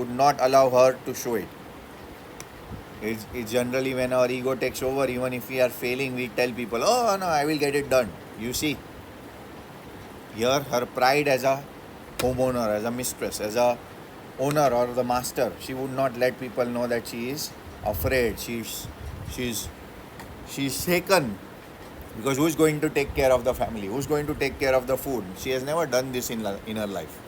would not allow her to show it. It's generally when our ego takes over, even if we are failing, we tell people, oh no, I will get it done. You see, here her pride as a homeowner, as a mistress, as a owner or the master, she would not let people know that she is afraid. She's she's shaken because who's going to take care of the family? Who's going to take care of the food? She has never done this in her life.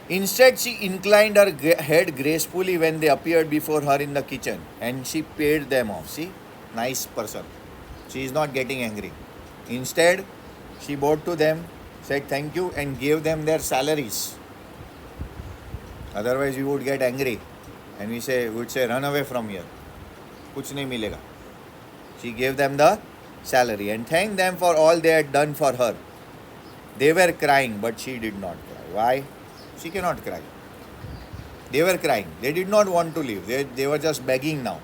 Instead, she inclined her head gracefully when they appeared before her in the kitchen and she paid them off. See, nice person. She is not getting angry. Instead, she bowed to them, said thank you, and gave them their salaries. Otherwise, we would get angry and we would say, run away from here. Kuch nahi milega. She gave them the salary and thanked them for all they had done for her. They were crying, but she did not cry. Why? She cannot cry. They were crying. They did not want to leave. They were just begging now.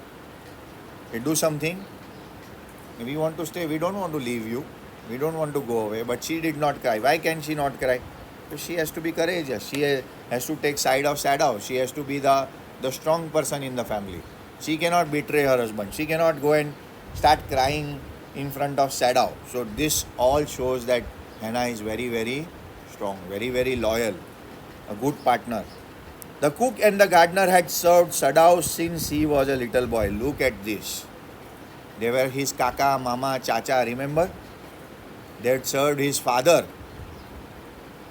They do something. We want to stay. We don't want to leave you. We don't want to go away. But she did not cry. Why can she not cry? Because she has to be courageous. She has to take side of Sadao. She has to be the strong person in the family. She cannot betray her husband. She cannot go and start crying in front of Sadao. So this all shows that Hannah is very, very strong, very, very loyal, a good partner. The cook and the gardener had served Sadao since he was a little boy. Look at this. They were his kaka, mama, chacha, remember? They had served his father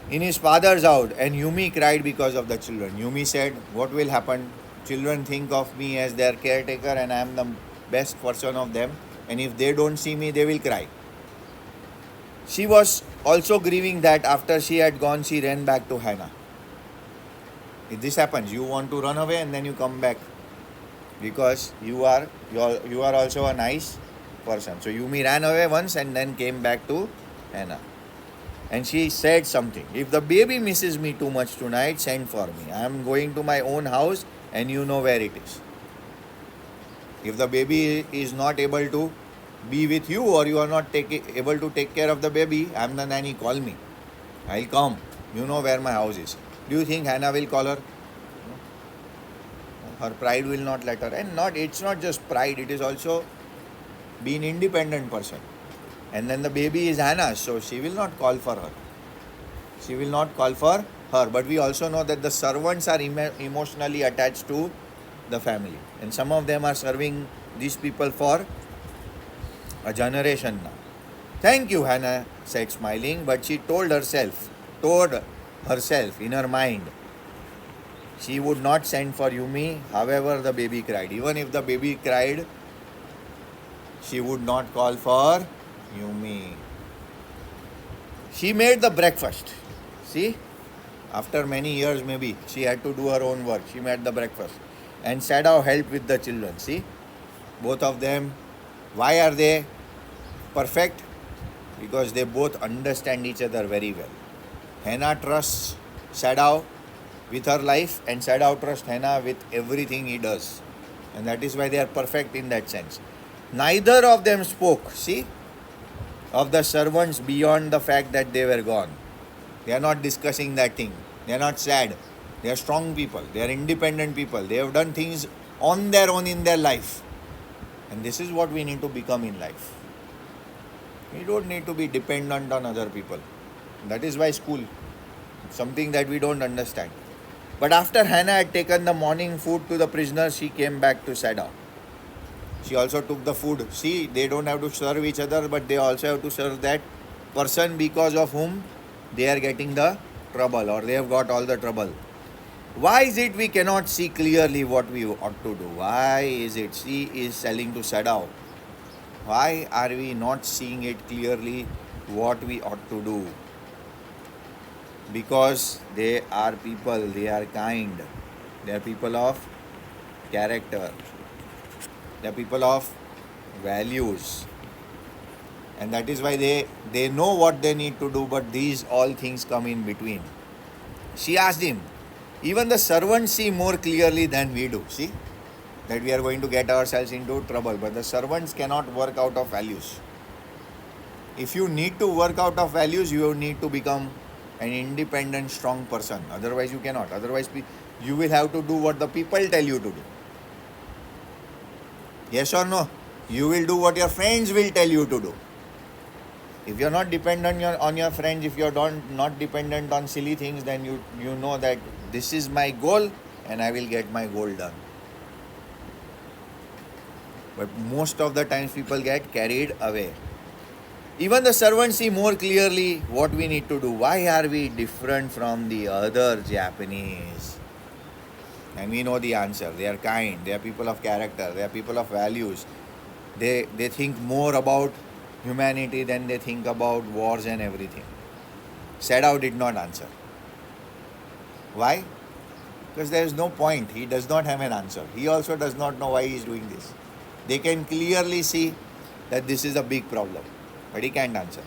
in his father's house, and Yumi cried because of the children. Yumi said, what will happen? Children think of me as their caretaker and I am the best person of them, and if they don't see me, they will cry. She was also grieving that after she had gone, she ran back to Hannah. If this happens, you want to run away and then you come back because you are also a nice person. So Yumi ran away once and then came back to Hannah. And she said something. If the baby misses me too much tonight, send for me. I am going to my own house and you know where it is. If the baby is not able to be with you or you are not able to take care of the baby, I am the nanny, call me. I'll come. You know where my house is. Do you think Hannah will call her? No. Her pride will not let her. And it's not just pride, it is also being independent person. And then the baby is Hannah, so she will not call for her. She will not call for her. But we also know that the servants are emotionally attached to the family. And some of them are serving these people for a generation now. Thank you, Hannah said smiling, but she told herself in her mind, she would not send for Yumi, however the baby cried. Even if the baby cried, she would not call for Yumi. She made the breakfast. See, after many years maybe, she had to do her own work. She made the breakfast. And Sadao helped with the children. See, both of them, why are they perfect? Because they both understand each other very well. Hannah trusts Sadao with her life and Sadao trusts Hannah with everything he does. And that is why they are perfect in that sense. Neither of them spoke, see, of the servants beyond the fact that they were gone. They are not discussing that thing. They are not sad. They are strong people. They are independent people. They have done things on their own in their life. And this is what we need to become in life. We don't need to be dependent on other people. That is why school, something that we don't understand. But after Hannah had taken the morning food to the prisoners, she came back to Sadao. She also took the food. See, they don't have to serve each other, but they also have to serve that person because of whom they are getting the trouble or they have got all the trouble. Why is it we cannot see clearly what we ought to do? Why is it she is selling to Sadao? Why are we not seeing it clearly what we ought to do? Because they are people, they are kind, they are people of character, they are people of values. And that is why they know what they need to do, but these all things come in between. She asked him, even the servants see more clearly than we do. See, that we are going to get ourselves into trouble, but the servants cannot work out of values. If you need to work out of values, you need to become an independent, strong person. Otherwise, you cannot. Otherwise, you will have to do what the people tell you to do. Yes or no? You will do what your friends will tell you to do. If you're not dependent on your friends, if you're not dependent on silly things, then you know that this is my goal and I will get my goal done. But most of the times people get carried away. Even the servants see more clearly what we need to do. Why are we different from the other Japanese? And we know the answer. They are kind, they are people of character, they are people of values. They think more about humanity than they think about wars and everything. Sadao did not answer. Why? Because there is no point. He does not have an answer. He also does not know why he is doing this. They can clearly see that this is a big problem, but he can't answer.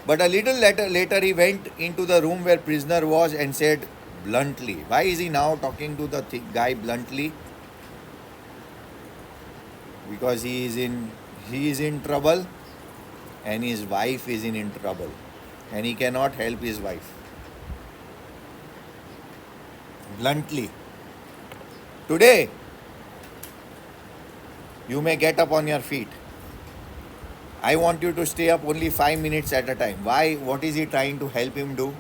But a little later he went into the room where prisoner was and said bluntly. Why is he now talking to the guy bluntly? Because he is in trouble and his wife is in trouble and he cannot help his wife. Bluntly. Today, you may get up on your feet. I want you to stay up only 5 minutes at a time. Why? What is he trying to help him do?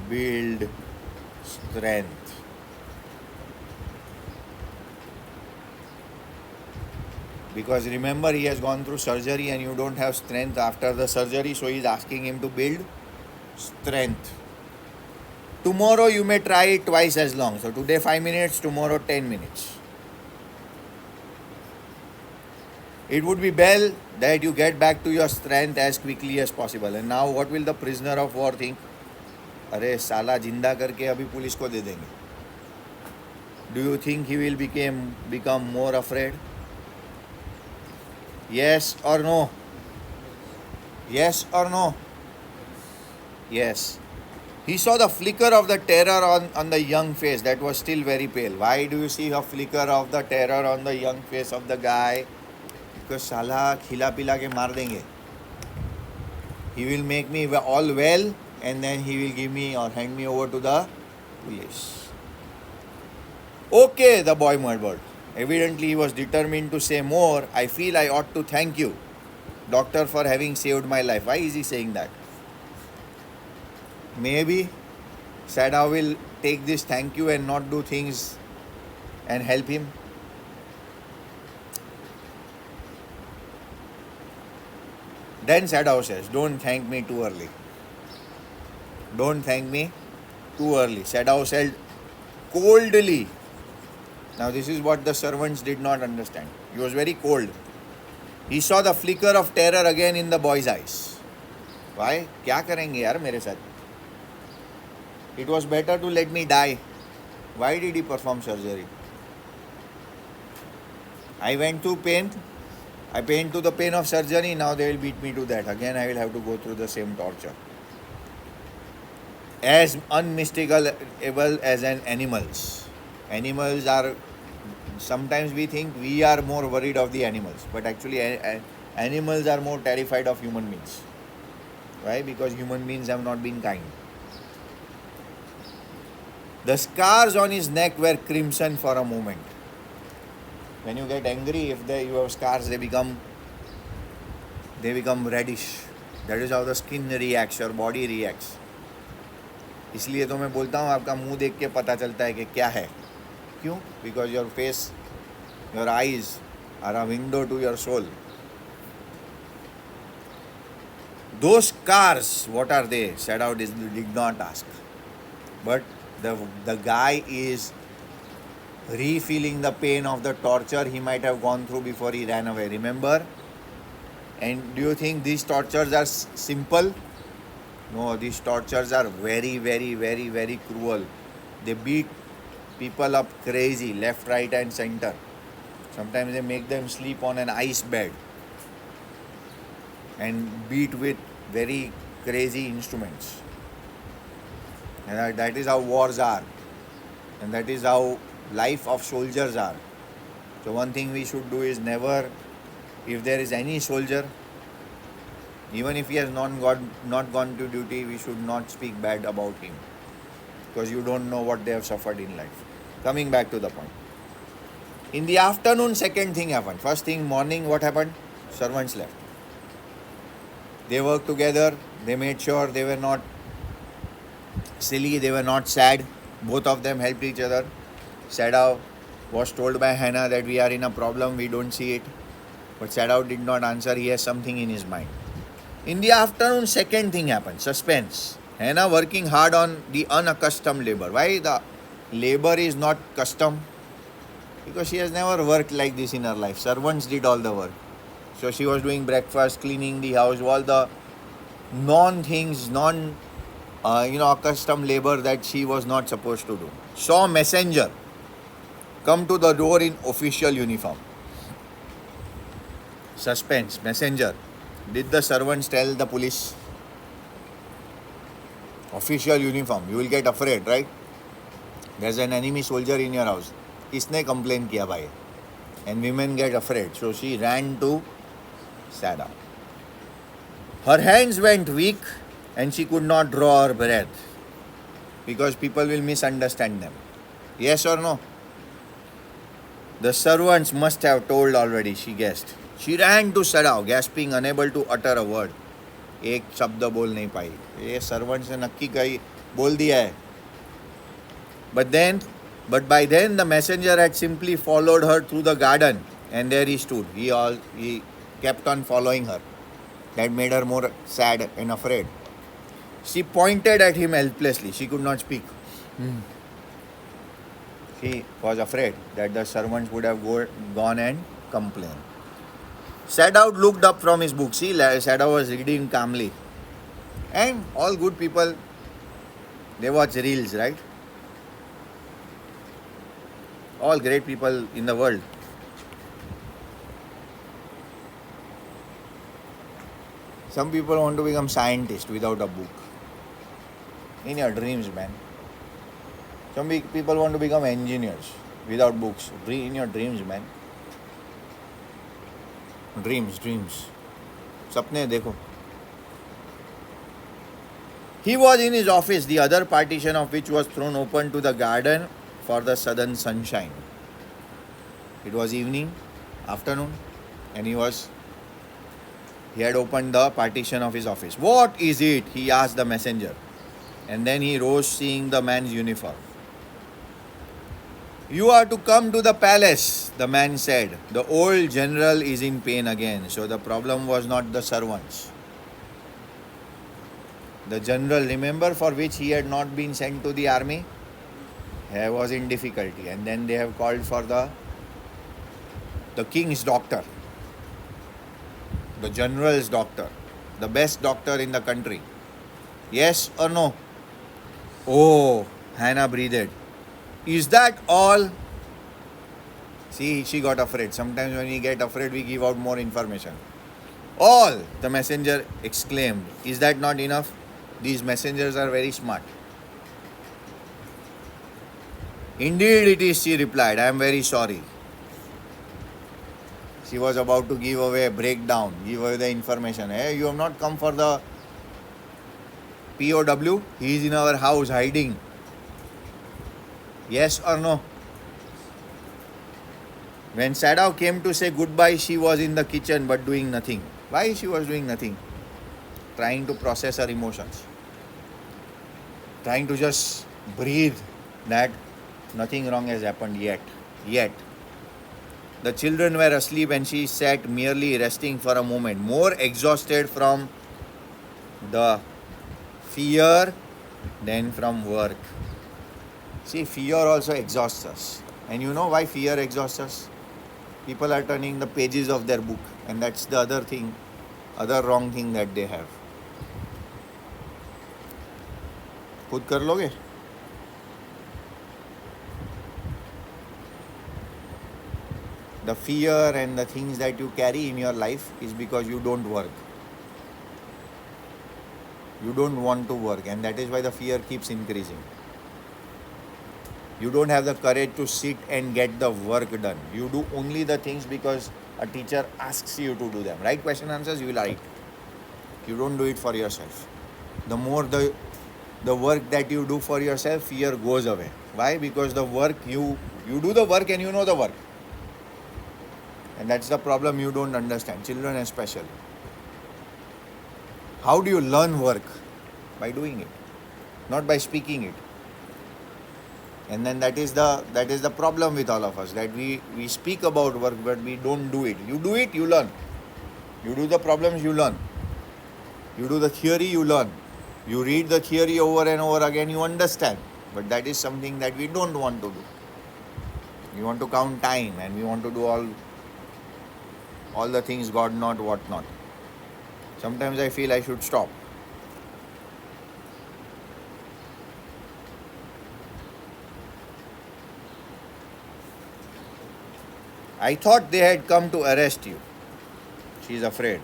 Build strength. Because remember, he has gone through surgery and you don't have strength after the surgery, so he is asking him to build strength. Tomorrow you may try it twice as long. So today 5 minutes, tomorrow 10 minutes. It would be well that you get back to your strength as quickly as possible. And now what will the prisoner of war think? अरे साला जिंदा करके अभी police को दे देंगे. Do you think he will become more afraid? Yes or no? Yes or no? Yes. He saw the flicker of the terror on the young face that was still very pale. Why do you see a flicker of the terror on the young face of the guy? Because साला खिला पिला के मार देंगे. He will make me all well and then he will give me or hand me over to the police. Okay, the boy murmured. Evidently he was determined to say more. I feel I ought to thank you, doctor, for having saved my life. Why is he saying that? Maybe Sadao will take this thank you and not do things and help him. Then Sadao says, don't thank me too early. Don't thank me too early. Sadao said coldly. Now this is what the servants did not understand. He was very cold. He saw the flicker of terror again in the boy's eyes. Why? क्या करेंगे यार मेरे साथ? It was better to let me die. Why did he perform surgery? I went through pain. I went to the pain of surgery. Now they will beat me to that. Again I will have to go through the same torture. As unmistakable as an animals. Animals are, sometimes we think we are more worried of the animals, but actually animals are more terrified of human beings. Why? Because human beings have not been kind. The scars on his neck were crimson for a moment. When you get angry, if you have scars, they become reddish. That is how the skin reacts, your body reacts. इसलिए तो मैं बोलता हूँ आपका मुंह देख के पता चलता है कि क्या है. क्यों? Because your face, your eyes are a window to your soul. Those scars, what are they? Sadao did not ask. But the guy is re-feeling the pain of the torture he might have gone through before he ran away. Remember? And do you think these tortures are simple? No, these tortures are very, very, very, very cruel. They beat people up crazy, left, right and center. Sometimes they make them sleep on an ice bed and beat with very crazy instruments. And that is how wars are. And that is how life of soldiers are. So one thing we should do is never, if there is any soldier Even if he has not gone to duty, we should not speak bad about him because you don't know what they have suffered in life. Coming back to the point. In the afternoon, second thing happened. First thing, morning, what happened? Servants left. They worked together. They made sure they were not silly, they were not sad. Both of them helped each other. Sadao was told by Hannah that we are in a problem, we don't see it. But Sadao did not answer, he has something in his mind. In the afternoon, second thing happened, suspense. Hannah working hard on the unaccustomed labor. Why the labor is not custom? Because she has never worked like this in her life. Servants did all the work. So she was doing breakfast, cleaning the house, all the non-things, accustomed labor that she was not supposed to do. Saw messenger come to the door in official uniform. Suspense, messenger. Did the servants tell the police? Official uniform. You will get afraid, right? There's an enemy soldier in your house. Isne complain kiya bhai. And women get afraid. So she ran to Sadao. Her hands went weak and she could not draw her breath because people will misunderstand them. Yes or no? The servants must have told already, she guessed. She ran to Sadao, gasping, unable to utter a word. एक शब्द बोल नहीं पाई. ये servants ने नक्की कही बोल दिया है. But by then the messenger had simply followed her through the garden, and there he stood. He kept on following her. That made her more sad and afraid. She pointed at him helplessly. She could not speak. She was afraid that the servants would have gone and complained. Sadao looked up from his book. See, Sadao was reading calmly. And all good people, they watch reels, right? All great people in the world. Some people want to become scientists without a book. In your dreams, man. Some people want to become engineers without books. In your dreams, man. Dreams. Sapne dekho. He was in his office, the other partition of which was thrown open to the garden for the southern sunshine. It was afternoon, and he had opened the partition of his office. What is it? He asked the messenger. And then he rose, seeing the man's uniform. You are to come to the palace, the man said. The old general is in pain again. So the problem was not the servants. The general, remember, for which he had not been sent to the army, he was in difficulty. And then they have called for the king's doctor, the general's doctor, the best doctor in the country. Yes or no? Oh, Hannah breathed. Is that all? See, she got afraid. Sometimes when we get afraid, we give out more information. All, the messenger exclaimed. Is that not enough? These messengers are very smart. Indeed it is, she replied. I am very sorry. She was about to give away a breakdown, give away the information. Hey, you have not come for the POW? He is in our house hiding. Yes or no? When Sadao came to say goodbye, she was in the kitchen but doing nothing. Why she was doing nothing? Trying to process her emotions. Trying to just breathe that nothing wrong has happened yet. The children were asleep and she sat merely resting for a moment, more exhausted from the fear than from work. See, fear also exhausts us. And you know why fear exhausts us? People are turning the pages of their book, and that's the other wrong thing that they have. खुद कर लोगे? The fear and the things that you carry in your life is because you don't work. You don't want to work, and that is why the fear keeps increasing. You don't have the courage to sit and get the work done. You do only the things because a teacher asks you to do them. Right question answers, you will write. You don't do it for yourself. The more the work that you do for yourself, fear goes away. Why? Because the work you do the work and you know the work. And that's the problem you don't understand, children especially. How do you learn work? By doing it, not by speaking it. And then that is the problem with all of us, that we speak about work but we don't do it. You do it, you learn. You do the problems, you learn. You do the theory, you learn. You read the theory over and over again, you understand. But that is something that we don't want to do. We want to count time and we want to do all the things, God not, what not. Sometimes I feel I should stop. I thought they had come to arrest you. She's afraid.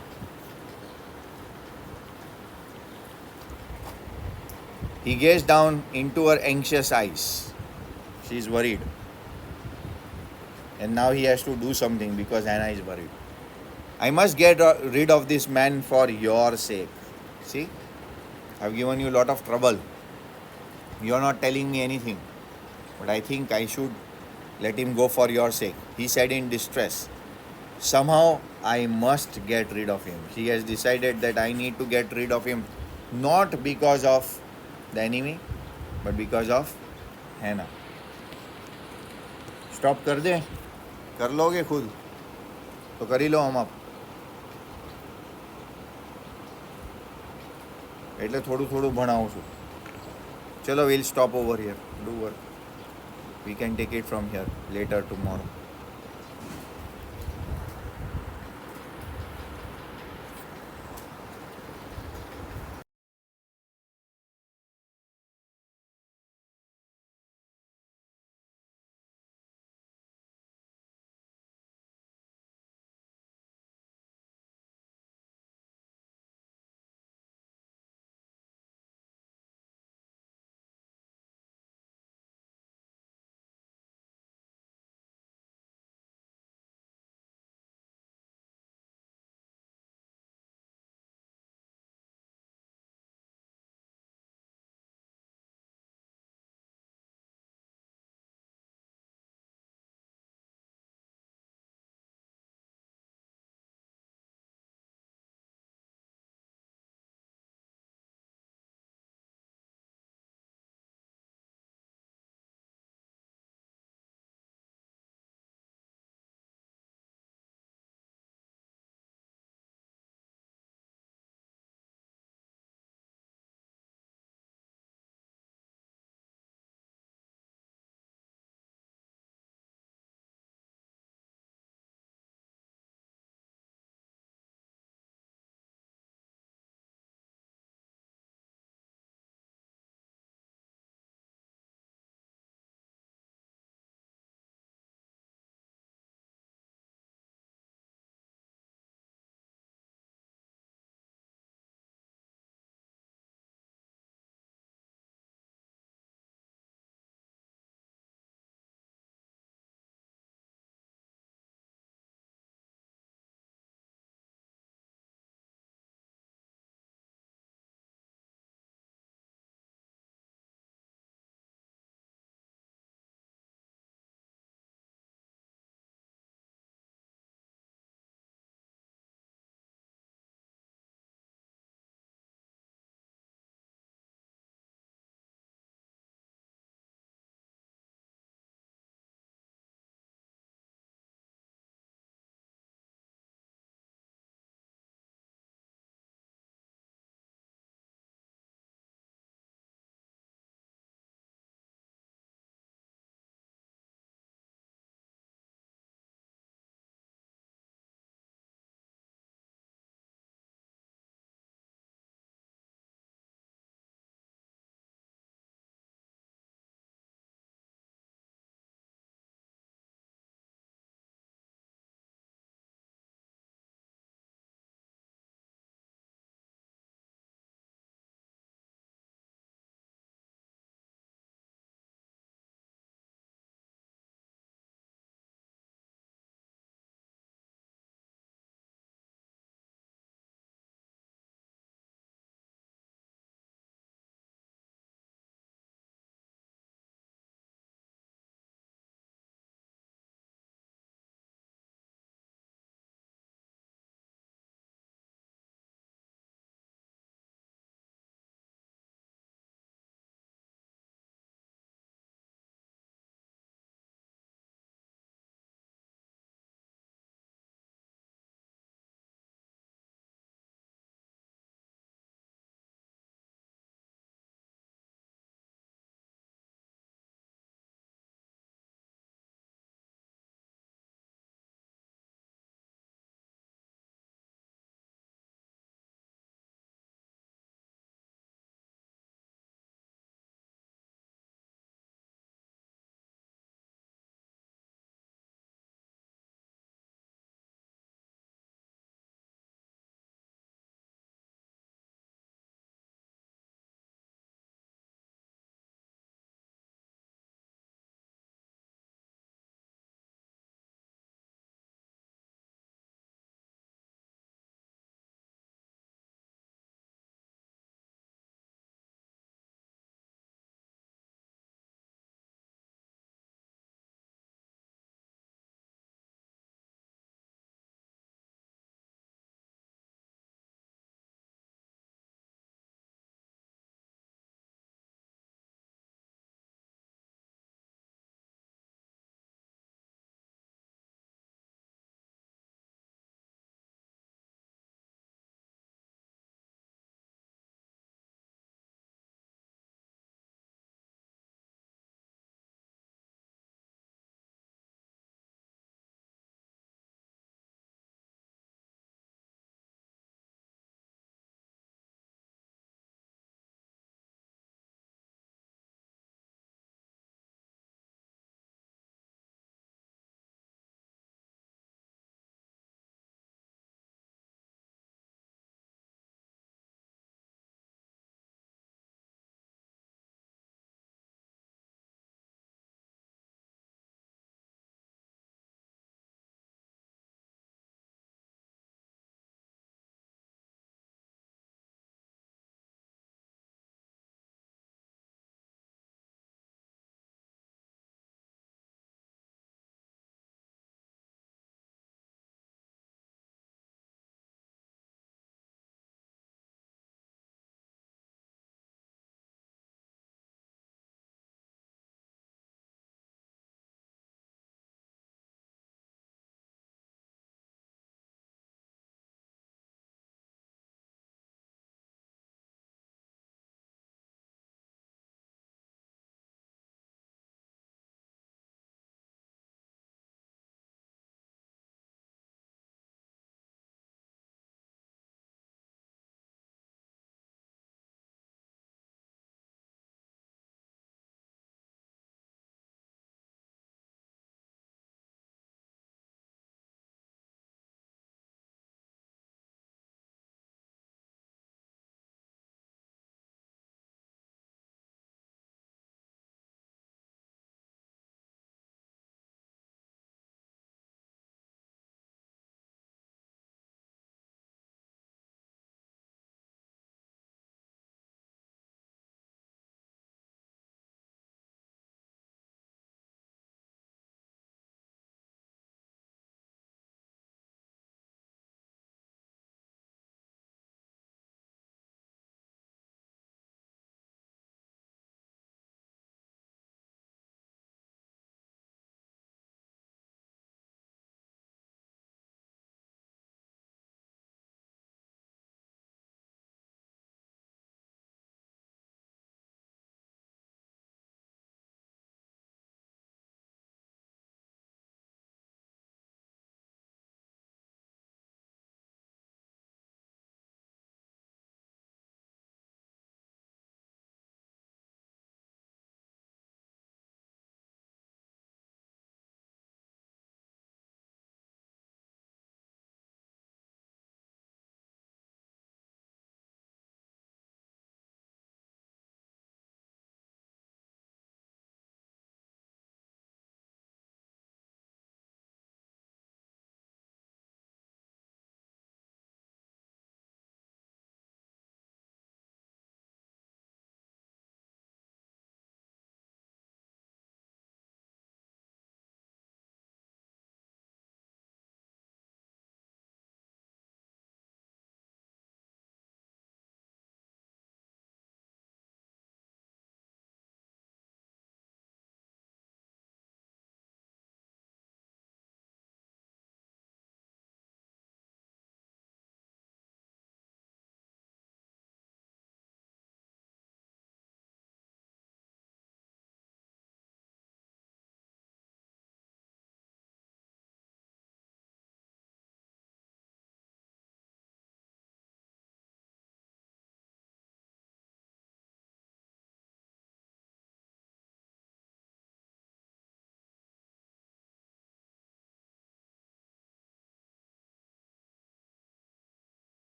He gazed down into her anxious eyes. She's worried. And now he has to do something because Hannah is worried. I must get rid of this man for your sake. See? I've given you a lot of trouble. You're not telling me anything. But I think I should let him go for your sake. He said in distress. Somehow I must get rid of him. She has decided that I need to get rid of him. Not because of the enemy, but because of Hannah. Stop कर दे, कर लोगे खुद तो कर ही लो हम आप. એટલે થોડું થોડું ભણાવું છું. ચલો, we'll stop over here. Do work. We can take it from here later tomorrow.